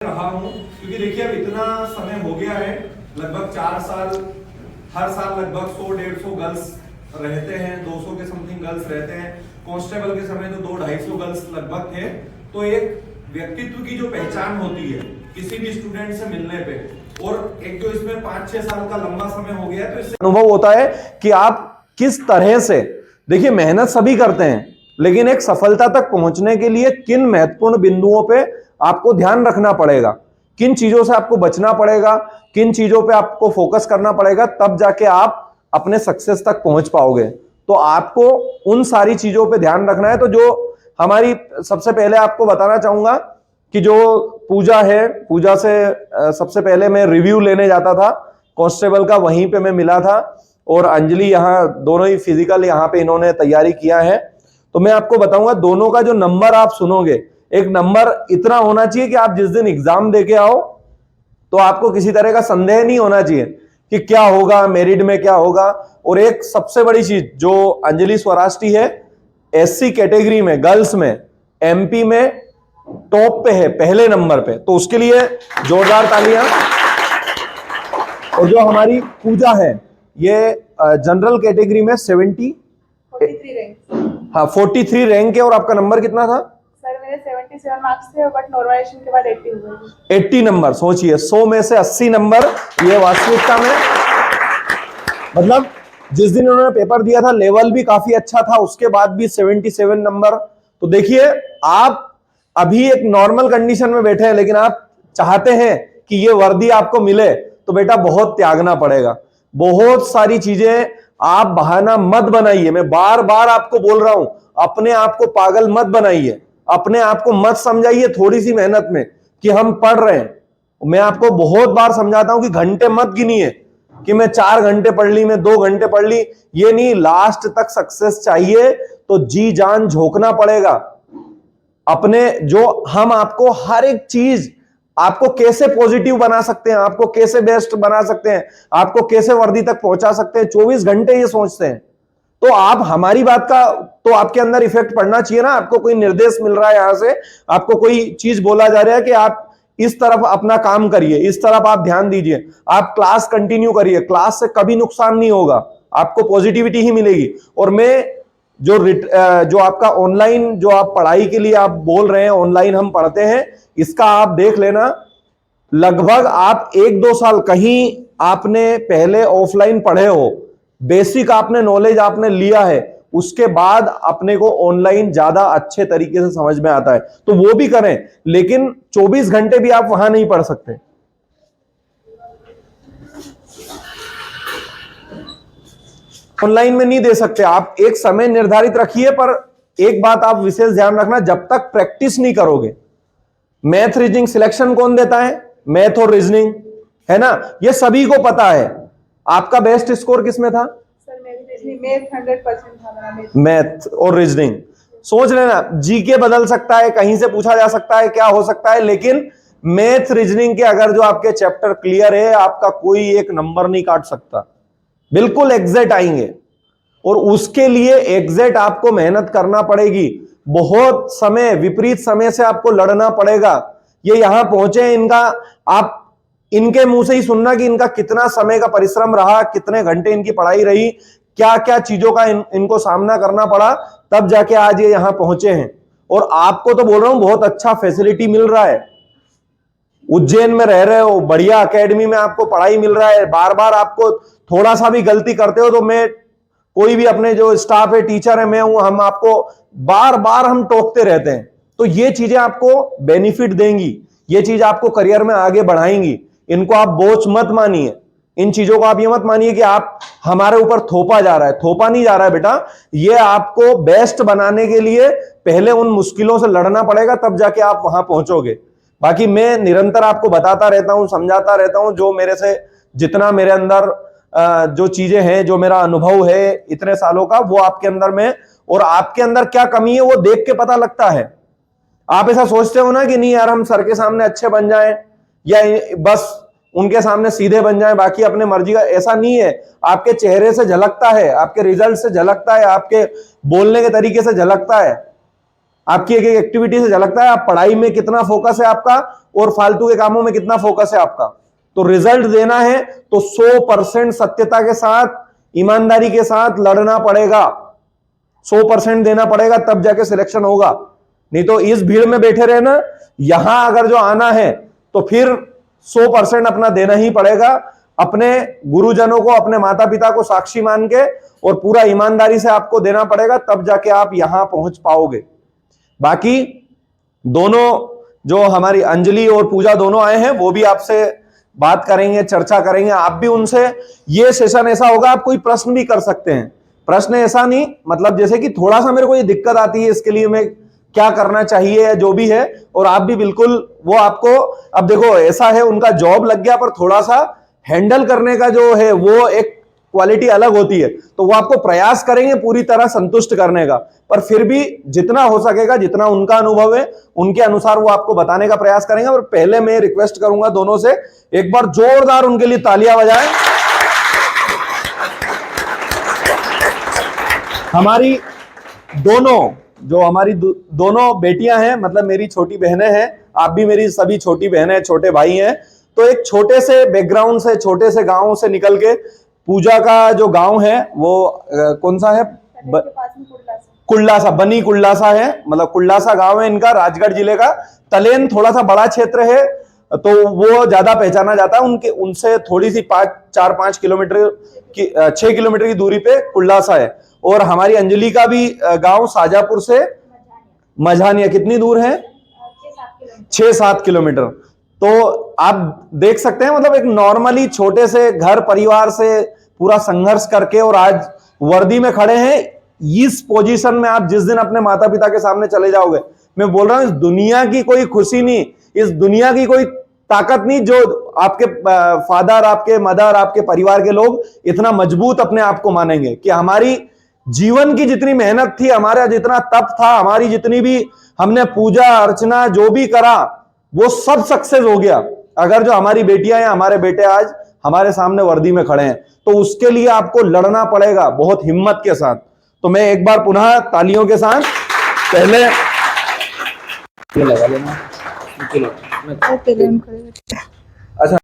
रहा हूँ, क्योंकि देखिए अब इतना समय हो गया है, लगभग 4 साल, हर साल लगभग 100-150 गर्ल्स रहते हैं, 200 के समथिंग गर्ल्स रहते हैं। कांस्टेबल के समय तो 200-250 गर्ल्स लगभग थे। तो एक व्यक्तित्व की जो पहचान होती है किसी भी स्टूडेंट से मिलने पे, और एक जो इसमें 5-6 साल का लंबा समय हो गया है, तो इससे अनुभव होता है कि आप किस तरह से, देखिए मेहनत सभी करते हैं, लेकिन एक सफलता तक पहुंचने के लिए किन महत्वपूर्ण बिंदुओं पे आपको ध्यान रखना पड़ेगा, किन चीजों से आपको बचना पड़ेगा, किन चीजों पे आपको फोकस करना पड़ेगा, तब जाके आप अपने सक्सेस तक पहुंच पाओगे। तो आपको उन सारी चीजों पे ध्यान रखना है। तो जो हमारी, सबसे पहले आपको बताना चाहूंगा कि जो पूजा है, पूजा से सबसे पहले मैं रिव्यू लेने जाता था कांस्टेबल का, वहीं पे मैं मिला था, और अंजलि यहाँ दोनों ही फिजिकल यहाँ पे इन्होंने तैयारी किया है। तो मैं आपको बताऊंगा दोनों का जो नंबर आप सुनोगे, एक नंबर इतना होना चाहिए कि आप जिस दिन एग्जाम देके आओ तो आपको किसी तरह का संदेह नहीं होना चाहिए कि क्या होगा, मेरिट में क्या होगा। और एक सबसे बड़ी चीज जो अंजलि स्वराष्ट्री है, एससी कैटेगरी में गर्ल्स में एमपी में टॉप पे है, पहले नंबर पे, तो उसके लिए जोरदार तालियां। और जो हमारी पूजा है, ये जनरल कैटेगरी में 43 रैंक, हाँ 43 रैंक है। और आपका नंबर कितना था? सर मेरे 77 मार्क्स थे, बट नॉर्मलाइजेशन के बाद 80 हुए। 80 नंबर, सोचिए 100 में से 80 नंबर, ये वास्तविकता में, मतलब जिस दिन उन्होंने पेपर दिया था लेवल भी काफी अच्छा था, उसके बाद भी 77 नंबर। तो देखिए आप अभी एक नॉर्मल कंडीशन में बैठे हैं, लेकिन आप चाहते हैं कि ये वर्दी आपको मिले, तो बेटा बहुत त्यागना पड़ेगा, बहुत सारी चीजें। आप बहाना मत बनाइए, मैं बार बार आपको बोल रहा हूं, अपने आप को पागल मत बनाइए, अपने आप को मत समझाइए थोड़ी सी मेहनत में कि हम पढ़ रहे हैं। मैं आपको बहुत बार समझाता हूं कि घंटे मत गिनिए कि मैं 4 घंटे पढ़ ली, मैं 2 घंटे पढ़ ली, ये नहीं। लास्ट तक सक्सेस चाहिए तो जी जान झोंकना पड़ेगा अपने, जो हम आपको हर एक चीज, आपको कैसे पॉजिटिव बना सकते हैं, आपको कैसे बेस्ट बना सकते हैं, आपको कैसे वर्दी तक पहुंचा सकते हैं, 24 घंटे ये सोचते हैं। तो आप हमारी बात का तो आपके अंदर इफेक्ट पड़ना चाहिए ना। आपको कोई निर्देश मिल रहा है यहां से, आपको कोई चीज बोला जा रहा है कि आप इस तरफ अपना काम करिए, इस तरफ आप ध्यान दीजिए, आप क्लास कंटिन्यू करिए, क्लास से कभी नुकसान नहीं होगा, आपको पॉजिटिविटी ही मिलेगी। और मैं जो आपका ऑनलाइन, जो आप पढ़ाई के लिए आप बोल रहे हैं ऑनलाइन हम पढ़ते हैं, इसका आप देख लेना, लगभग आप 1-2 साल कहीं आपने पहले ऑफलाइन पढ़े हो, बेसिक आपने नॉलेज आपने लिया है, उसके बाद अपने को ऑनलाइन ज्यादा अच्छे तरीके से समझ में आता है, तो वो भी करें। लेकिन 24 घंटे भी आप वहां नहीं पढ़ सकते। ऑनलाइन में नहीं दे सकते आप, एक समय निर्धारित रखिए। पर एक बात आप विशेष ध्यान रखना, जब तक प्रैक्टिस नहीं करोगे, मैथ रीजनिंग सिलेक्शन कौन देता है? मैथ और रीजनिंग, है ना, ये सभी को पता है। आपका बेस्ट स्कोर किसमें था? सर मेरी मैथ 100% था मेरा, मैथ और रीजनिंग। सोच लेना, जीके बदल सकता है, कहीं से पूछा जा सकता है, क्या हो सकता है, लेकिन मैथ रीजनिंग के अगर जो आपके चैप्टर क्लियर है, आपका कोई एक नंबर नहीं काट सकता, बिल्कुल एग्जैक्ट आएंगे। और उसके लिए एग्जैक्ट आपको मेहनत करना पड़ेगी, बहुत समय, विपरीत समय से आपको लड़ना पड़ेगा। ये यहां पहुंचे, इनका आप इनके मुंह से ही सुनना कि इनका कितना समय का परिश्रम रहा, कितने घंटे इनकी पढ़ाई रही, क्या क्या चीजों का इनको सामना करना पड़ा, तब जाके आज ये यहां पहुंचे हैं। और आपको तो बोल रहा हूं, बहुत अच्छा फैसिलिटी मिल रहा है, उज्जैन में रह रहे हो, बढ़िया एकेडमी में आपको पढ़ाई मिल रहा है। बार बार आपको थोड़ा सा भी गलती करते हो तो मैं, कोई भी अपने जो स्टाफ है, टीचर है, मैं हूं, हम आपको बार बार हम टोकते रहते हैं। तो ये चीजें आपको बेनिफिट देंगी, ये चीज आपको करियर में आगे बढ़ाएंगी। इनको आप बोझ मत मानिए, इन चीजों को आप ये मत मानिए कि आप हमारे ऊपर थोपा जा रहा है, थोपा नहीं जा रहा है बेटा। ये आपको बेस्ट बनाने के लिए पहले उन मुश्किलों से लड़ना पड़ेगा, तब जाके आप वहां पहुंचोगे। बाकी मैं निरंतर आपको बताता रहता हूं, समझाता रहता हूं, जो मेरे से जितना मेरे अंदर जो चीजें हैं, जो मेरा अनुभव है इतने सालों का, वो आपके अंदर में, और आपके अंदर क्या कमी है वो देख के पता लगता है। आप ऐसा सोचते हो ना कि नहीं यार हम सर के सामने अच्छे बन जाएं, या बस उनके सामने सीधे बन जाएं, बाकी अपने मर्जी का, ऐसा नहीं है। आपके चेहरे से झलकता है, आपके रिजल्ट से झलकता है, आपके बोलने के तरीके से झलकता है। आपकी एक एक एक्टिविटी से झलकता है आप पढ़ाई में कितना फोकस है आपका और फालतू के कामों में कितना फोकस है आपका। तो रिजल्ट देना है तो 100% सत्यता के साथ, ईमानदारी के साथ लड़ना पड़ेगा, 100% देना पड़ेगा, तब जाके सिलेक्शन होगा। नहीं तो इस भीड़ में बैठे रहना, यहां अगर जो आना है तो फिर 100% अपना देना ही पड़ेगा, अपने गुरुजनों को, अपने माता पिता को साक्षी मान के और पूरा ईमानदारी से आपको देना पड़ेगा, तब जाके आप यहां पहुंच पाओगे। बाकी दोनों जो हमारी अंजलि और पूजा दोनों आए हैं वो भी आपसे बात करेंगे, चर्चा करेंगे, आप भी उनसे। ये सेशन ऐसा होगा आप कोई प्रश्न भी कर सकते हैं, प्रश्न ऐसा नहीं मतलब जैसे कि थोड़ा सा मेरे को ये दिक्कत आती है इसके लिए मैं क्या करना चाहिए या जो भी है, और आप भी बिल्कुल वो आपको, अब देखो ऐसा है उनका जॉब लग गया पर थोड़ा सा हैंडल करने का जो है वो एक क्वालिटी अलग होती है, तो वो आपको प्रयास करेंगे पूरी तरह संतुष्ट करने का, पर फिर भी जितना हो सकेगा, जितना उनका अनुभव है उनके अनुसार वो आपको बताने का प्रयास करेंगे। और पहले मैं रिक्वेस्ट करूंगा दोनों से एक बार जोरदार उनके लिए तालियां बजाएं। हमारी दोनों बेटियां हैं, मतलब मेरी छोटी बहनें हैं, आप भी मेरी सभी छोटी बहनें, छोटे भाई हैं। तो एक छोटे से बैकग्राउंड से, छोटे से गांव से निकल के पूजा का जो गांव है वो कौन सा है? कुल्लासा, बनी कुल्लासा है, मतलब कुल्लासा गांव है इनका, राजगढ़ जिले का। तलेन थोड़ा सा बड़ा क्षेत्र है तो वो ज्यादा पहचाना जाता है, उनसे थोड़ी सी 4-5 किलोमीटर की 6 किलोमीटर की दूरी पे कुल्लासा है। और हमारी अंजलि का भी गांव शाजापुर से मझानिया कितनी दूर है? 6-7 किलोमीटर। तो आप देख सकते हैं मतलब एक नॉर्मली छोटे से घर परिवार से पूरा संघर्ष करके और आज वर्दी में खड़े हैं। इस पोजीशन में आप जिस दिन अपने माता पिता के सामने चले जाओगे, मैं बोल रहा हूं इस दुनिया की कोई खुशी नहीं, इस दुनिया की कोई ताकत नहीं जो आपके फादर, आपके मदर, आपके परिवार के लोग इतना मजबूत अपने आप को मानेंगे कि हमारी जीवन की जितनी मेहनत थी, हमारा जितना तप था, हमारी जितनी भी हमने पूजा अर्चना जो भी करा वो सब सक्सेस हो गया अगर जो हमारी बेटियां या हमारे बेटे आज हमारे सामने वर्दी में खड़े हैं। तो उसके लिए आपको लड़ना पड़ेगा बहुत हिम्मत के साथ। तो मैं एक बार पुनः तालियों के साथ पहले लगा लेना। अच्छा।